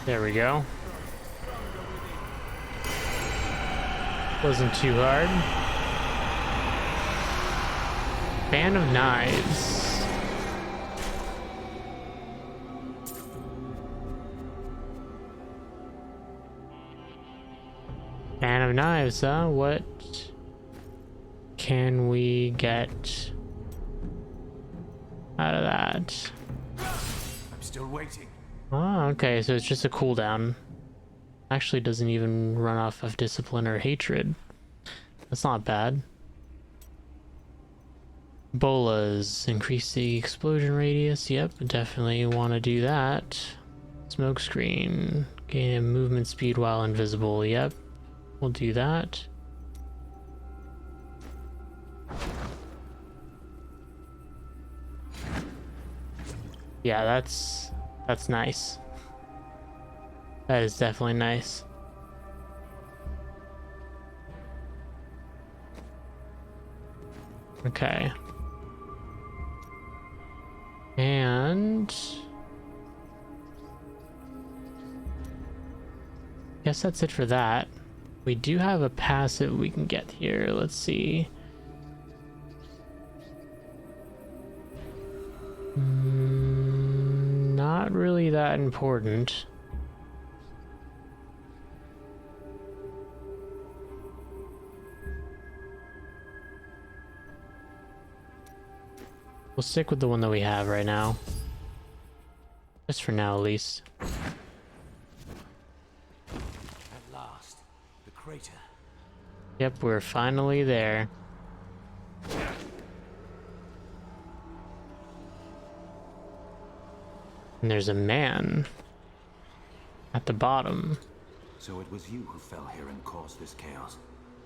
There we go. Wasn't too hard. Fan of Knives. Fan of Knives, huh? What can we get out of that? I'm still waiting. Oh, okay, so it's just a cooldown. Actually doesn't even run off of discipline or hatred. That's not bad. Bolas, increase the explosion radius. Yep, definitely want to do that. Smoke screen, gain movement speed while invisible. Yep, we'll do that. Yeah, that's nice. That is definitely nice. Okay. And guess that's it for that. We do have a passive we can get here. Let's see. Not really that important. We'll stick with the one that we have right now. Just for now, at least. At last, the crater. Yep, we're finally there. And there's a man at the bottom. So it was you who fell here and caused this chaos.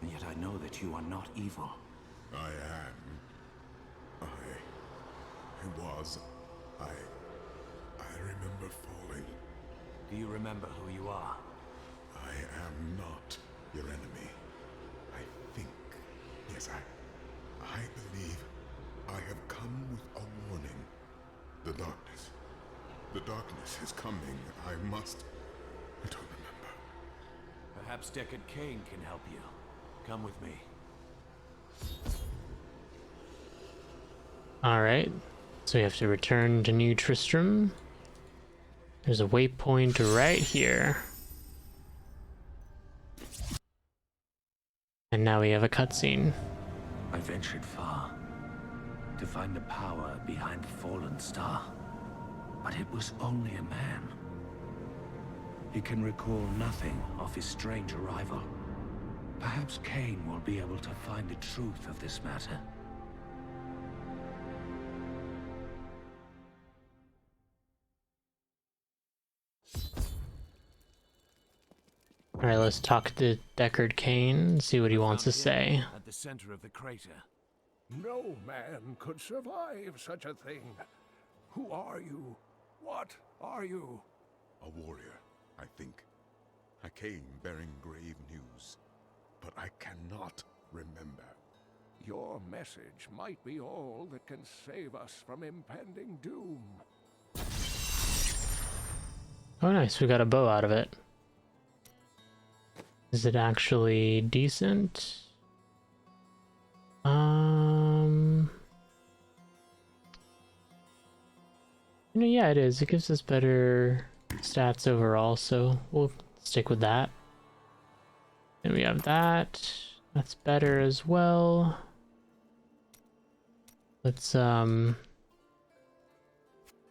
And yet I know that you are not evil. I am. I remember falling. Do you remember who you are? I am not your enemy. I think. Yes, I believe I have come with a warning. The darkness. The darkness is coming. I must. I don't remember. Perhaps Deckard Cain can help you. Come with me. Alright. So we have to return to New Tristram. There's a waypoint right here. And now we have a cutscene. I ventured far to find the power behind the fallen star. But it was only a man. He can recall nothing of his strange arrival. Perhaps Cain will be able to find the truth of this matter. Alright, let's talk to Deckard Cain and see what he wants to say. At the center of the crater. No man could survive such a thing. Who are you? What are you? A warrior, I think. I came bearing grave news, but I cannot remember. Your message might be all that can save us from impending doom. Oh nice, we got a bow out of it. Is it actually decent? Yeah, it is. It gives us better stats overall, so we'll stick with that. And we have that. That's better as well. Let's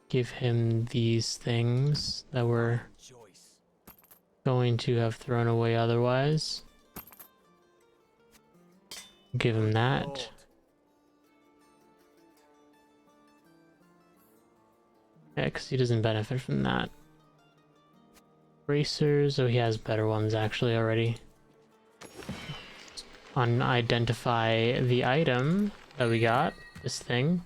give him these things that we're going to have thrown away otherwise. Give him that. Yeah, because he doesn't benefit from that. Bracers, oh, he has better ones actually already. Unidentify the item that we got, this thing.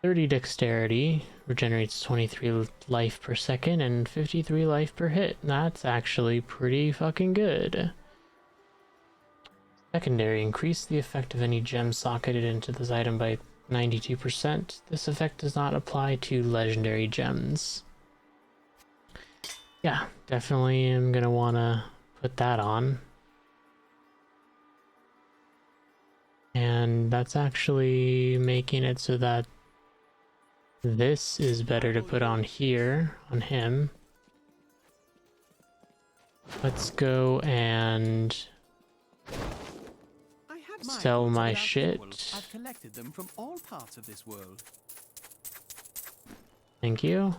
30 dexterity, regenerates 23 life per second and 53 life per hit. That's actually pretty fucking good. Secondary, increase the effect of any gem socketed into this item by 92%. This effect does not apply to legendary gems. yeah, definitely am gonna wanna put that on. And that's actually making it so that this is better to put on here, on him. Let's go and sell my shit. I've collected them from all parts of this world. Thank you.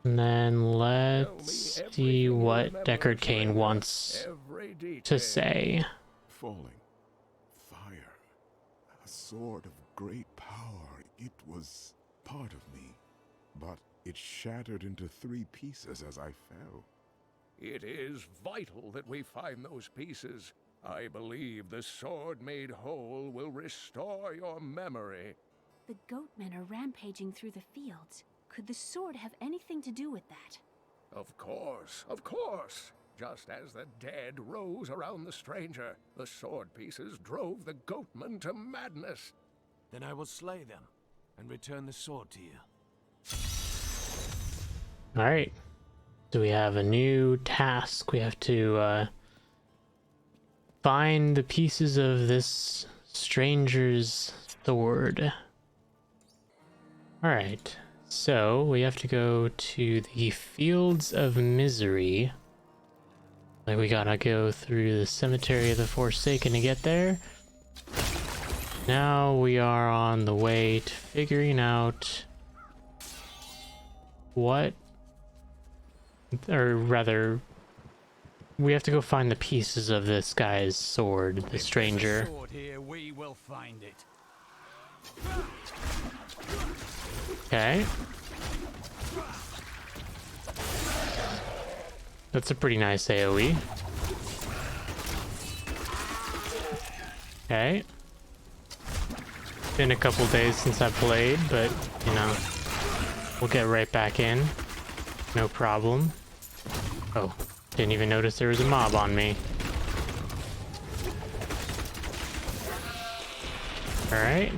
And then let's see what Deckard Cain wants to say. Falling. Fire. A sword of great power. It was part of me. But it shattered into 3 pieces as I fell. It is vital that we find those pieces. I believe the sword made whole will restore your memory. The goatmen are rampaging through the fields. Could the sword have anything to do with that? Of course, of course. Just as the dead rose around the stranger, the sword pieces drove the goatmen to madness. Then I will slay them and return the sword to you. Alright. So we have a new task. We have to find the pieces of this stranger's sword. Alright. So we have to go to the Fields of Misery. Like we gotta go through the Cemetery of the Forsaken to get there. Now we are on the way to figuring out what, or rather, we have to go find the pieces of this guy's sword, the stranger. Sword here, we will find it. Okay. That's a pretty nice AoE. Okay. Been a couple days since I played, but, you know, we'll get right back in. No problem. Oh, didn't even notice there was a mob on me. Alright.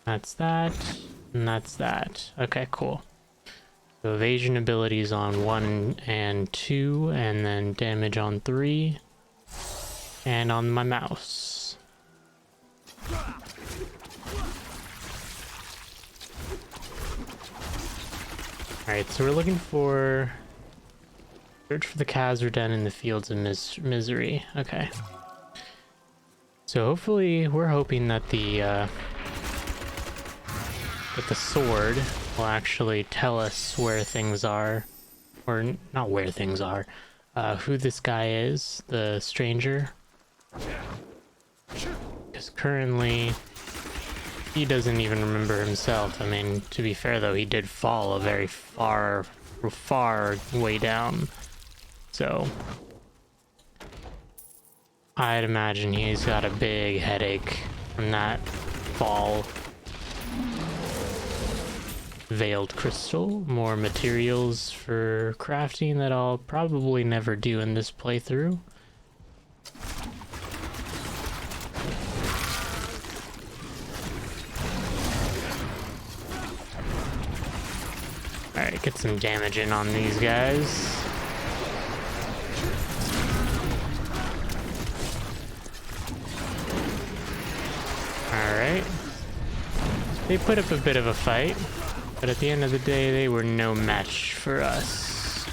That's that, and that's that. Okay, cool. So evasion abilities on 1 and 2, and then damage on 3, and on my mouse. Alright, so we're looking for... Search for the Khazra Den in the Fields of Misery. Okay. So hopefully, we're hoping that the sword will actually tell us where things are. Or, not where things are. Who this guy is, the stranger. Because currently, he doesn't even remember himself. I mean, to be fair though, he did fall a very far way down. So, I'd imagine he's got a big headache from that fall. Veiled crystal, more materials for crafting that I'll probably never do in this playthrough. Alright, get some damage in on these guys. Alright. They put up a bit of a fight, but at the end of the day, they were no match for us.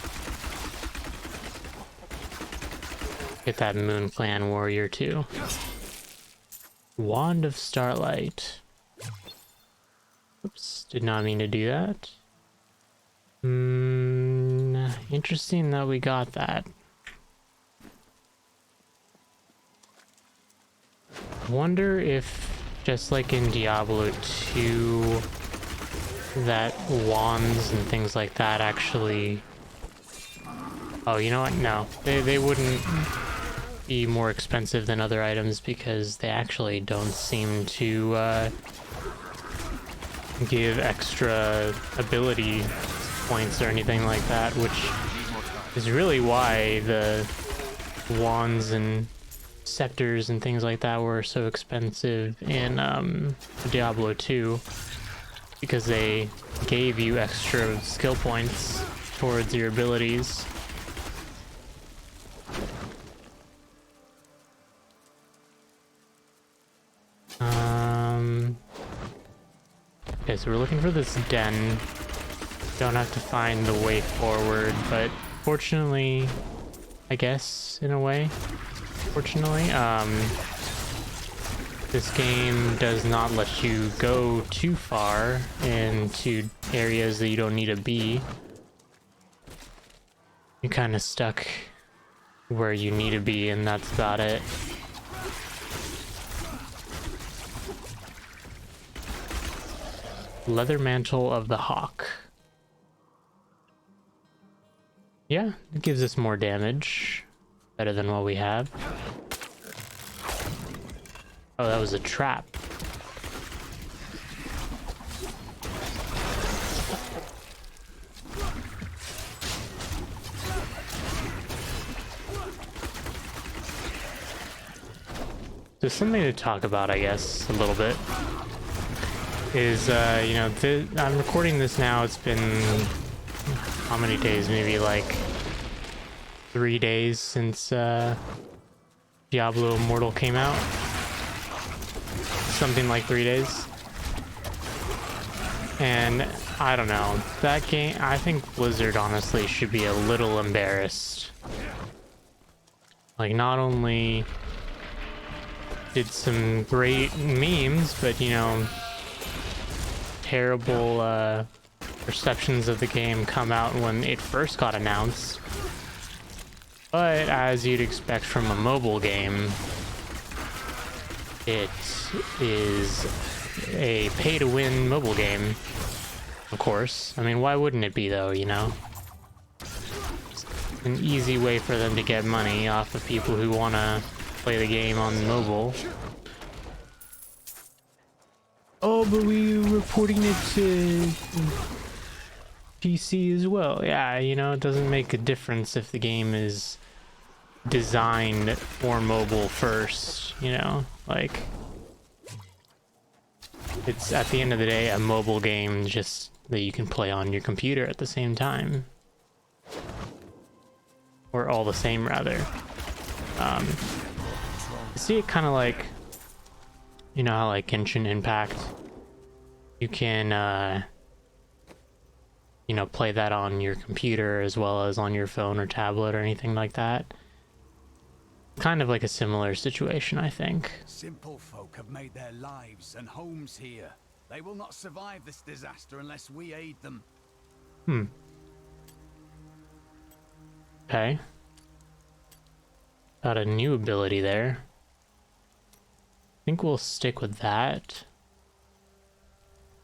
Get that Moon Clan warrior too. Wand of Starlight. Oops, did not mean to do that. Interesting that we got that. Wonder if, just like in Diablo 2, that wands and things like that actually... Oh, you know what? No. They wouldn't be more expensive than other items because they actually don't seem to give extra ability points or anything like that, which is really why the wands and scepters and things like that were so expensive in Diablo 2. because they gave you extra skill points towards your abilities. Okay, so we're looking for this den. Don't have to find the way forward, but fortunately, I guess, in a way, fortunately, this game does not let you go too far into areas that you don't need to be. You're kind of stuck where you need to be, and that's about it. Leather Mantle of the Hawk. Yeah, it gives us more damage. Better than what we have. Oh, that was a trap. There's something to talk about, I guess, a little bit. Is, you know, I'm recording this now. It's been how many days? Maybe like 3 days since Diablo Immortal came out. Something like 3 days. And I don't know. That game, I think Blizzard honestly should be a little embarrassed. Like, not only did some great memes, but, you know, terrible perceptions of the game come out when it first got announced. But as you'd expect from a mobile game, it is a pay-to-win mobile game, of course. I mean, why wouldn't it be, though, you know? It's an easy way for them to get money off of people who want to play the game on mobile. Oh, but we're reporting it to PC as well. Yeah, you know, it doesn't make a difference if the game is designed for mobile first, you know? Like, it's, at the end of the day, a mobile game just that you can play on your computer at the same time. Or all the same, rather. I see it kind of like, you know how like Genshin Impact, you can, you know, play that on your computer as well as on your phone or tablet or anything like that. Kind of like a similar situation, I think. Simple folk have made their lives and homes here. They will not survive this disaster unless we aid them. Okay. Got a new ability there. I think we'll stick with that.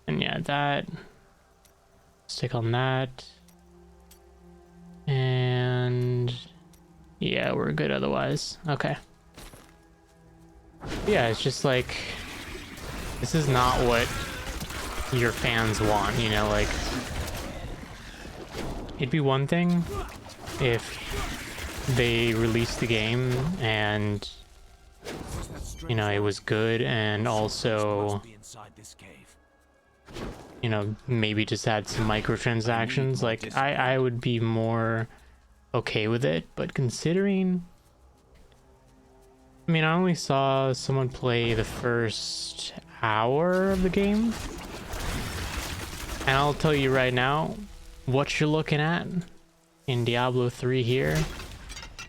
And yeah, that. Stick on that. And yeah, we're good otherwise. Okay. Yeah, it's just like, this is not what your fans want, you know, like, it'd be one thing if they released the game and, you know, it was good and also, you know, maybe just had some microtransactions. Like, I would be more okay with it, but considering, I mean, I only saw someone play the first hour of the game, and I'll tell you right now, what you're looking at in Diablo 3 here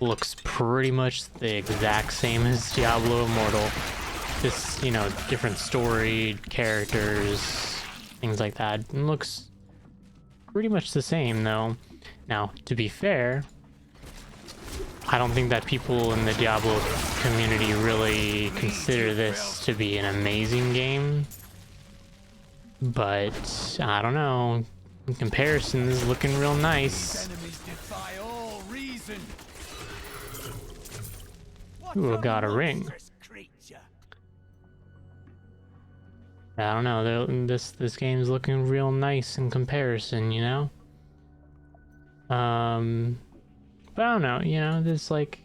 looks pretty much the exact same as Diablo Immortal. Just, you know, different story, characters, things like that. It looks pretty much the same, though. Now, to be fair, I don't think that people in the Diablo community really consider this to be an amazing game. But, I don't know. In comparison, this is looking real nice. Ooh, I got a ring. I don't know, this game's looking real nice in comparison, you know? But I don't know, you know, this, like,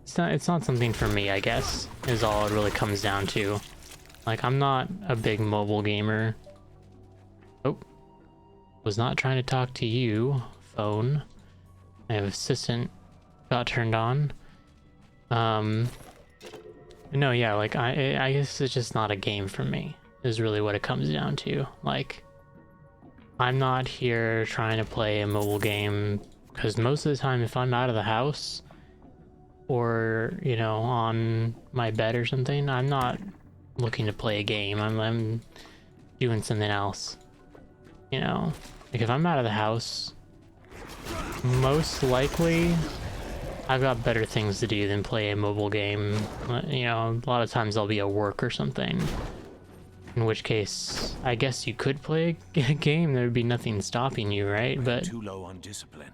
it's not something for me, I guess, is all it really comes down to. Like, I'm not a big mobile gamer. Oh, was not trying to talk to you, phone. My assistant got turned on. No, yeah, like, I guess it's just not a game for me, is really what it comes down to. Like, I'm not here trying to play a mobile game, because most of the time, if I'm out of the house, or, you know, on my bed or something, I'm not looking to play a game. I'm doing something else, you know? Like, if I'm out of the house, most likely I've got better things to do than play a mobile game. You know, a lot of times I'll be at work or something. In which case, I guess you could play a game. There would be nothing stopping you, right? But Too low on discipline.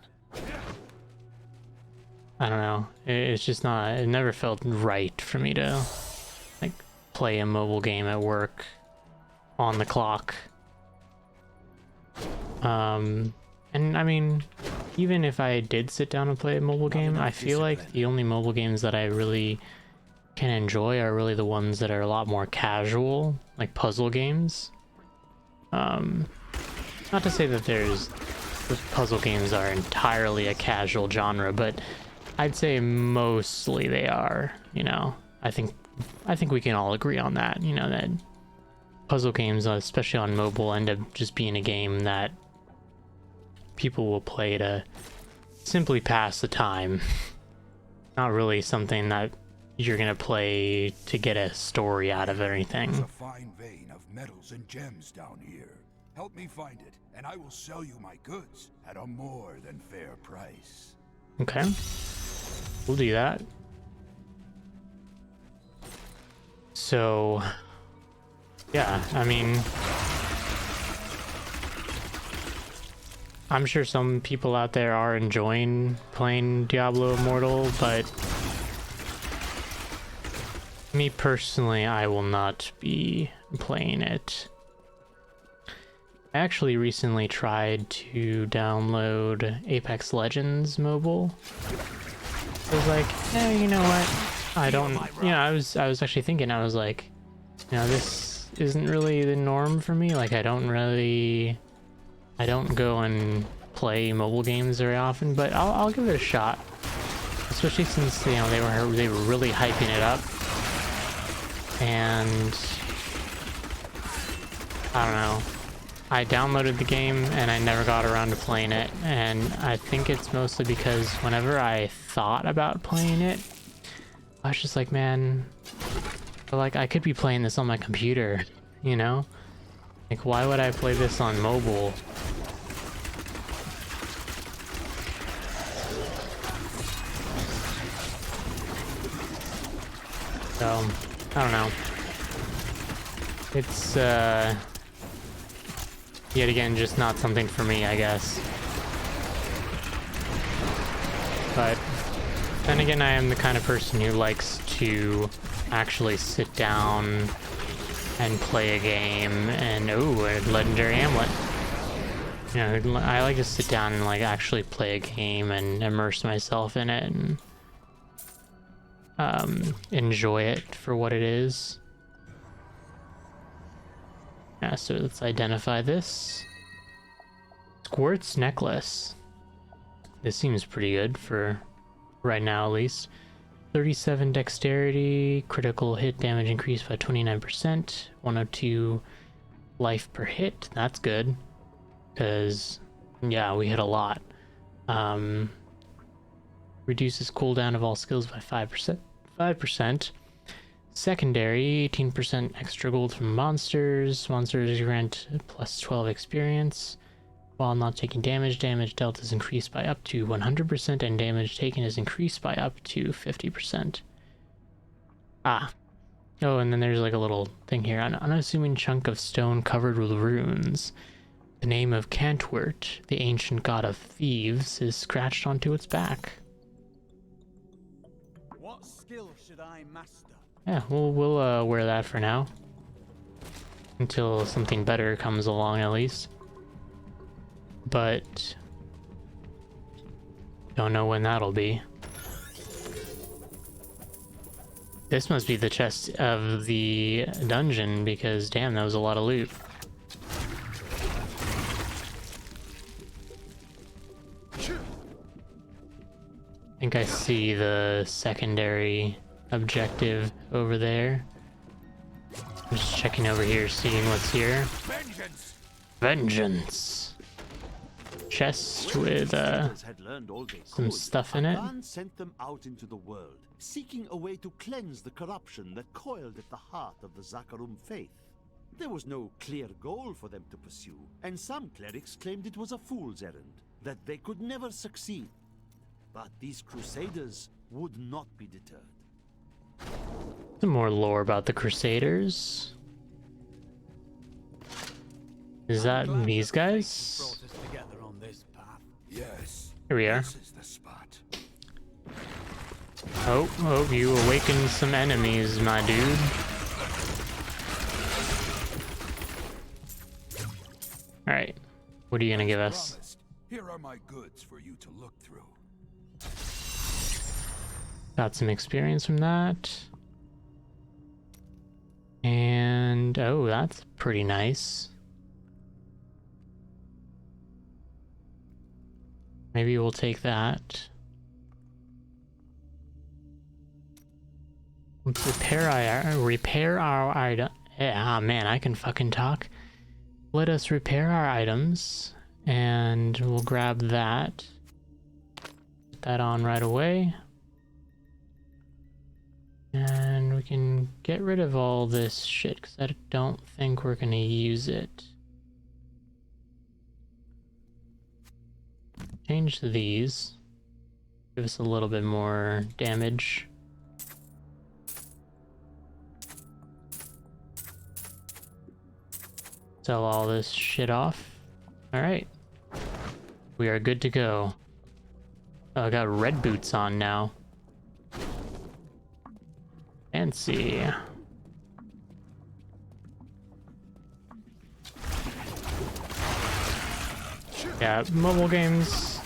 I don't know. It's just not. It never felt right for me to like play a mobile game at work on the clock. And I mean, even if I did sit down and play a mobile game, I feel like the only mobile games that I really can enjoy are really the ones that are a lot more casual, like puzzle games. Not to say that the puzzle games are entirely a casual genre, but I'd say mostly they are, you know. I think we can all agree on that, you know, that puzzle games, especially on mobile, end up just being a game that people will play to simply pass the time. Not really something that you're gonna play to get a story out of it or anything. There's a fine vein of metals and gems down here. Help me find it, and I will sell you my goods at a more than fair price. Okay. We'll do that. So, yeah, I mean, I'm sure some people out there are enjoying playing Diablo Immortal, but me personally, I will not be playing it. I actually recently tried to download Apex Legends mobile. I was like, you know what? I don't, you know, I was actually thinking, I was like, you know, this isn't really the norm for me. Like, I don't go and play mobile games very often, but I'll give it a shot. Especially since, you know, they were really hyping it up. And I don't know. I downloaded the game and I never got around to playing it, and I think it's mostly because whenever I thought about playing it, I was just like, man, like, I could be playing this on my computer, you know? Like, why would I play this on mobile? So, I don't know. It's, yet again, just not something for me, I guess. But then again, I am the kind of person who likes to actually sit down and play a game, and ooh, a legendary amulet. You know, I like to sit down and like actually play a game and immerse myself in it and enjoy it for what it is. Yeah, so let's identify this. Squirt's necklace. This seems pretty good for right now, at least. 37 dexterity, critical hit damage increased by 29%, 102 life per hit. That's good, because, yeah, we hit a lot. Reduces cooldown of all skills by 5%. 5%. Secondary, 18% extra gold from monsters. Monsters grant plus 12 experience. While not taking damage, damage dealt is increased by up to 100%, and damage taken is increased by up to 50%. Ah. Oh, and then there's like a little thing here. An unassuming chunk of stone covered with runes. The name of Cantwert, the ancient god of thieves, is scratched onto its back. What skill should I master? Yeah, we'll wear that for now. Until something better comes along, at least. But don't know when that'll be. This must be the chest of the dungeon, because damn, that was a lot of loot. I think I see the secondary objective over there. I'm just checking over here, seeing what's here. Vengeance! Vengeance! Chest with some stuff in it. Khan sent them out into the world, seeking a way to cleanse the corruption that coiled at the heart of the Zakarum faith. There was no clear goal for them to pursue, and some clerics claimed it was a fool's errand, that they could never succeed. But these crusaders would not be deterred. Some more lore about the Crusaders. Is that these guys? Brought us together on this path. Yes. Here we are. This is the spot. Oh, you awakened some enemies, my dude. Alright. What are you gonna give us? Promised. Here are my goods for you to look through. Got some experience from that. And oh, that's pretty nice. Maybe we'll take that. Let's repair our item. Ah, man, I can fucking talk. Let us repair our items, and we'll grab that. Put that on right away. And we can get rid of all this shit, because I don't think we're gonna use it. Change these. Give us a little bit more damage. Sell all this shit off. Alright. We are good to go. Oh, I got red boots on now. Fancy. Yeah, mobile games,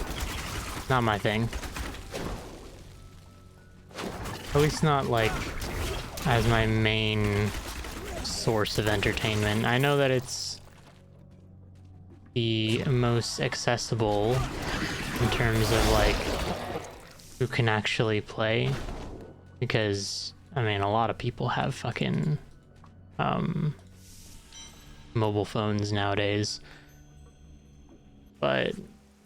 not my thing. At least not like as my main source of entertainment. I know that it's the most accessible in terms of like who can actually play, because I mean a lot of people have fucking mobile phones nowadays. But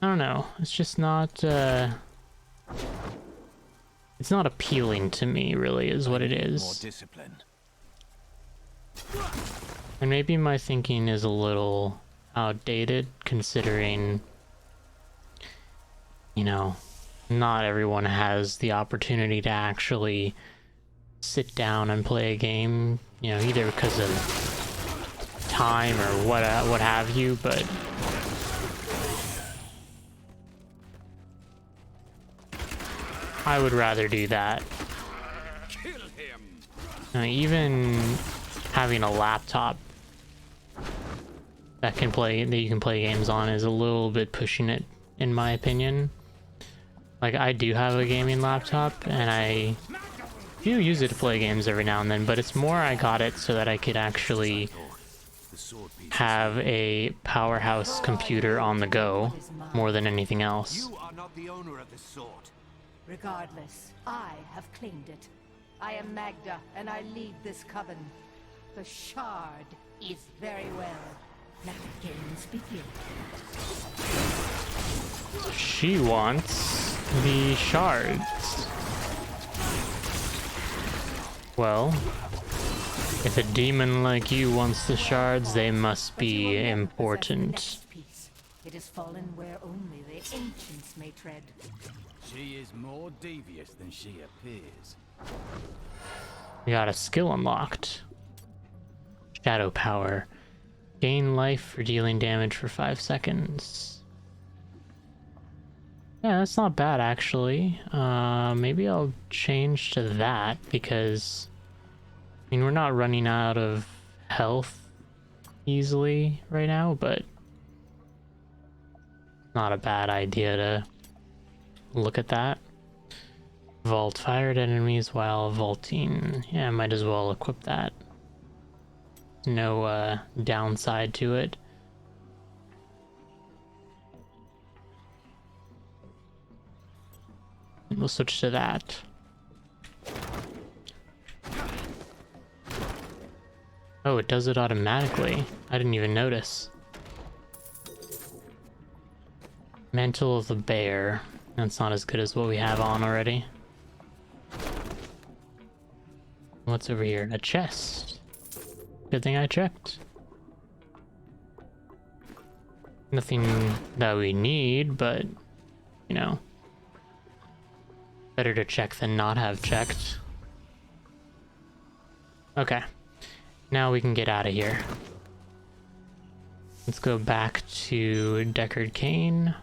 I don't know, it's just not it's not appealing to me, really, is what it is. More discipline. And maybe my thinking is a little outdated, considering, you know, not everyone has the opportunity to actually sit down and play a game, you know, either because of time or what have you, but I would rather do that. Kill him. Even having a laptop that you can play games on is a little bit pushing it, in my opinion. Like, I do have a gaming laptop, and I do use it to play games every now and then, but it's more I got it so that I could actually have a powerhouse computer on the go more than anything else. You are not the owner of this sword. Regardless, I have claimed it. I am Magda, and I lead this coven. The Shard is very well. Now the games begin. She wants the shards. Well, if a demon like you wants the shards, they must be important. It has fallen where only the ancients may tread. She is more devious than she appears. We got a skill unlocked. Shadow power. Gain life for dealing damage for 5 seconds. Yeah, that's not bad, actually. Maybe I'll change to that, because I mean, we're not running out of health easily right now, but not a bad idea to look at that. Vault fired enemies while vaulting. Yeah, might as well equip that. No downside to it. We'll switch to that. Oh, it does it automatically. I didn't even notice. Mantle of the Bear. That's not as good as what we have on already. What's over here? A chest. Good thing I checked. Nothing that we need, but, you know. Better to check than not have checked. Okay. Now we can get out of here. Let's go back to Deckard Cain.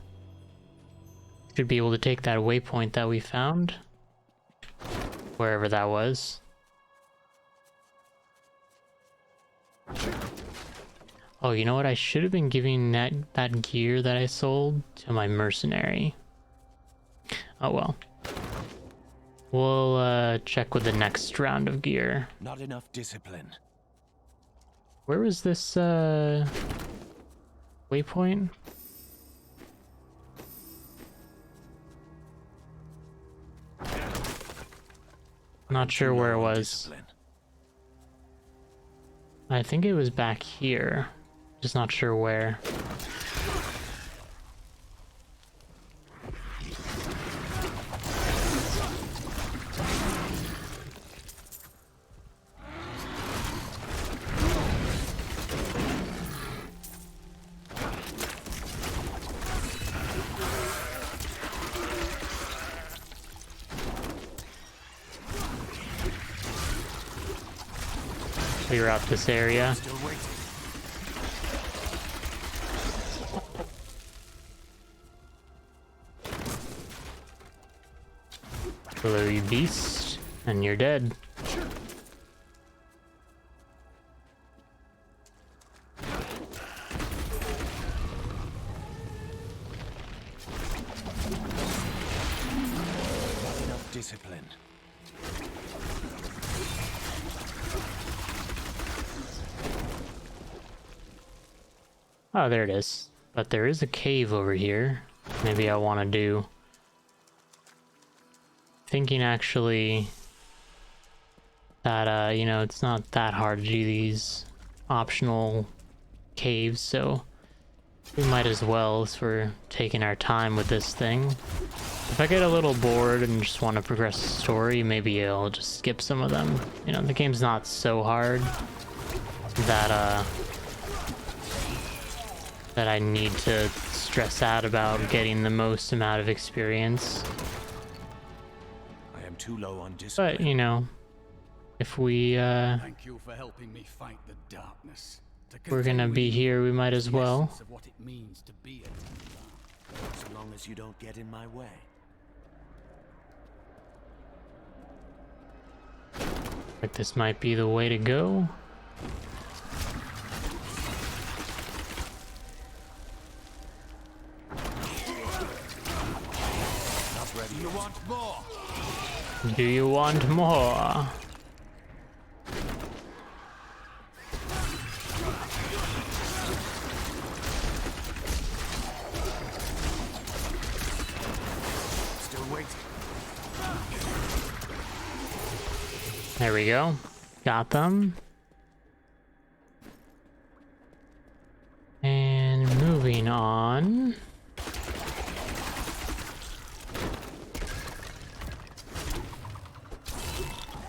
Should be able to take that waypoint that we found. Wherever that was. Oh, you know what? I should have been giving that gear that I sold to my mercenary. Oh well. We'll check with the next round of gear. Not enough discipline. Where was this waypoint? Not sure where it was. I think it was back here. Just not sure where. Clear out this area. Hello, you beast, and you're dead. Not enough discipline. Oh, there it is. But there is a cave over here. Maybe I want to do. Thinking actually that, you know, it's not that hard to do these optional caves, so we might as well, as we're taking our time with this thing. If I get a little bored and just want to progress the story, maybe I'll just skip some of them. You know, the game's not so hard that, that I need to stress out about getting the most amount of experience. I am too low on discipline. But, you know, if we, Thank you for helping me fight the darkness. we're gonna be here, we might as well. Of what it means to be a Templar. So long as you don't get in my way. Like this might be the way to go. Not ready. You want more? Do you want more? Still waiting. There we go. Got them. And moving on.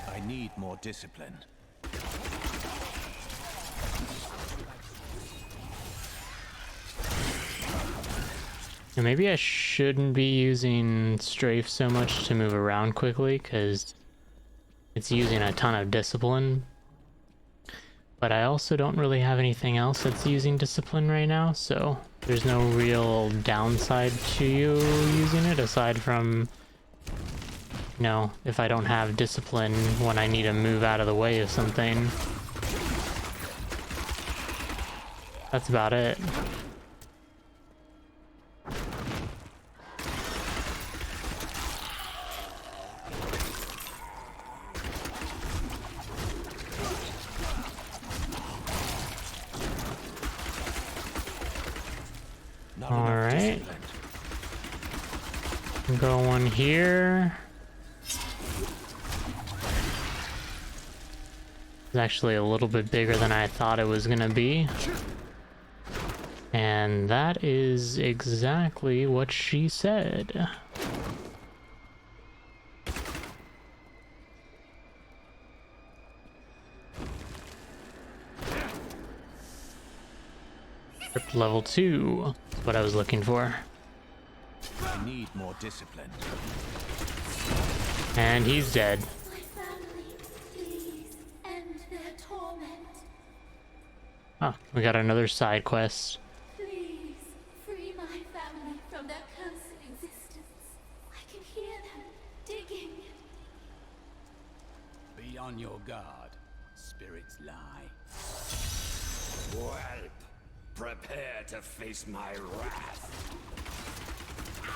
I need more discipline. And maybe I shouldn't be using strafe so much to move around quickly, because it's using a ton of discipline. But I also don't really have anything else that's using discipline right now, so there's no real downside to you using it, aside from, you know, if I don't have discipline when I need to move out of the way of something. That's about it. Alright. Go one here. It's actually a little bit bigger than I thought it was gonna be. And that is exactly what she said. Script level 2. That's what I was looking for. I need more discipline. And he's dead. My family, please end their torment. Oh, we got another side quest. Please free my family from their cursed existence. I can hear them digging. Be on your guard. Spirits lie. Whelp, prepare to face my wrath.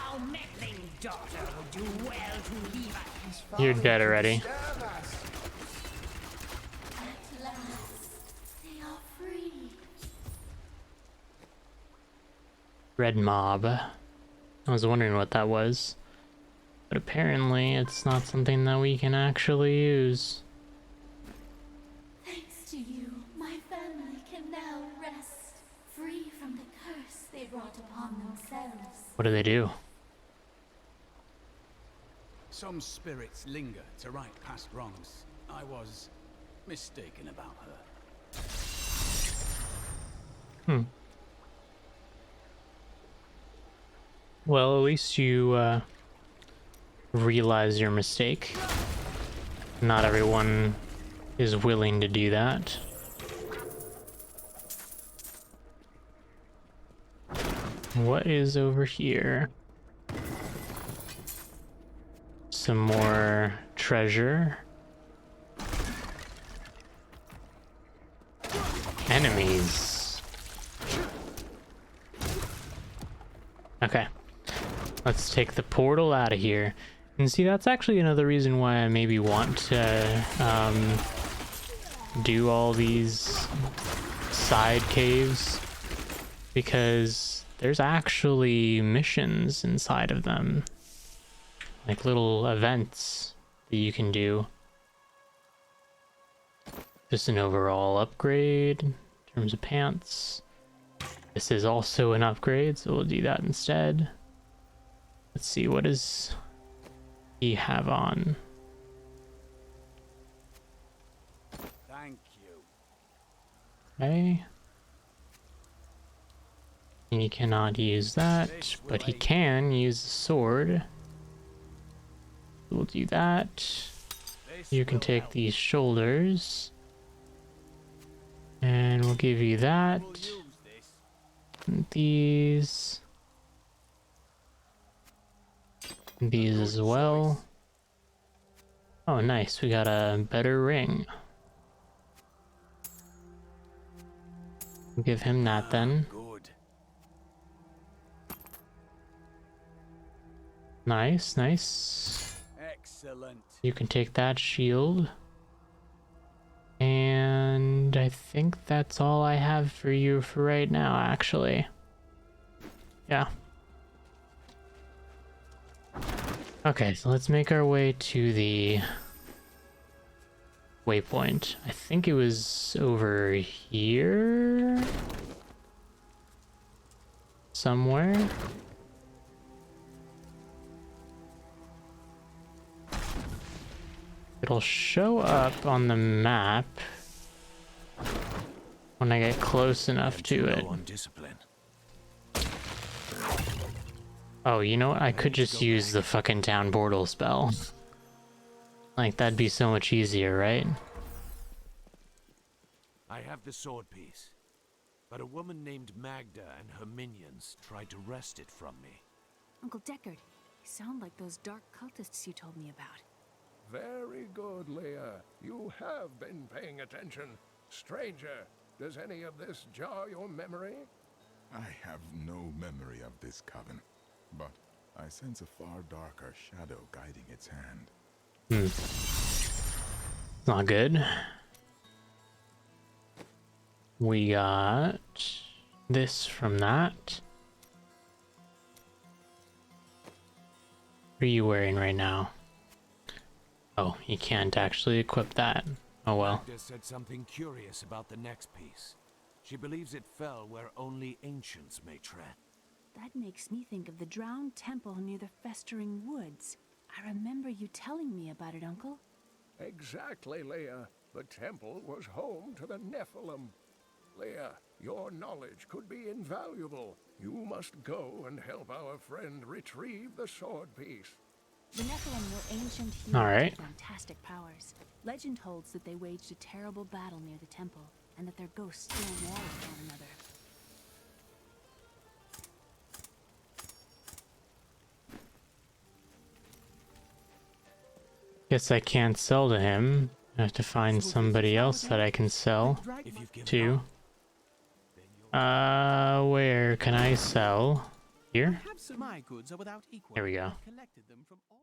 Our meddling daughter would do well to leave us. You're dead already. At last, they are free. Red mob. I was wondering what that was. But apparently it's not something that we can actually use. Thanks to you, my family can now rest, free from the curse they brought upon themselves. What do they do? Some spirits linger to right past wrongs. I was mistaken about her. Well, at least you realize your mistake. Not everyone is willing to do that. What is over here? Some more treasure. Enemies. Okay. Let's take the portal out of here. And see, that's actually another reason why I maybe want to do all these side caves. Because there's actually missions inside of them. Like little events that you can do. Just an overall upgrade in terms of pants. This is also an upgrade, so we'll do that instead. Let's see, what does he have on? Thank you. Okay. He cannot use that, but he can use the sword. We'll do that. You can take these shoulders. And we'll give you that. And these. And these as well. Oh, nice. We got a better ring. We'll give him that then. Good. Nice, nice. Excellent. You can take that shield. And I think that's all I have for you for right now, actually. Yeah. Okay, so let's make our way to the waypoint. I think it was over here somewhere. It'll show up on the map when I get close enough to it. On discipline. Oh, you know what? I could just use the fucking town portal spell. Like, that'd be so much easier, right? I have the sword piece, but a woman named Magda and her minions tried to wrest it from me. Uncle Deckard, you sound like those dark cultists you told me about. Very good, Leah. You have been paying attention. Stranger, does any of this jar your memory? I have no memory of this coven, but I sense a far darker shadow guiding its hand. Not good. We got this from that. What are you wearing right now? Oh, you can't actually equip that. Oh well. Magda said something curious about the next piece. She believes it fell where only ancients may tread. That makes me think of the drowned temple near the festering woods. I remember you telling me about it, Uncle. Exactly, Leia. The temple was home to the Nephilim. Leia, your knowledge could be invaluable. You must go and help our friend retrieve the sword piece. The Nephilim were ancient humans Alright. with fantastic powers. Legend holds that they waged a terrible battle near the temple, and that their ghosts still war with one another. Guess I can't sell to him. I have to find somebody else that I can sell to. Where can I sell? Here? My goods are without equal. Here we go. I've collected them from all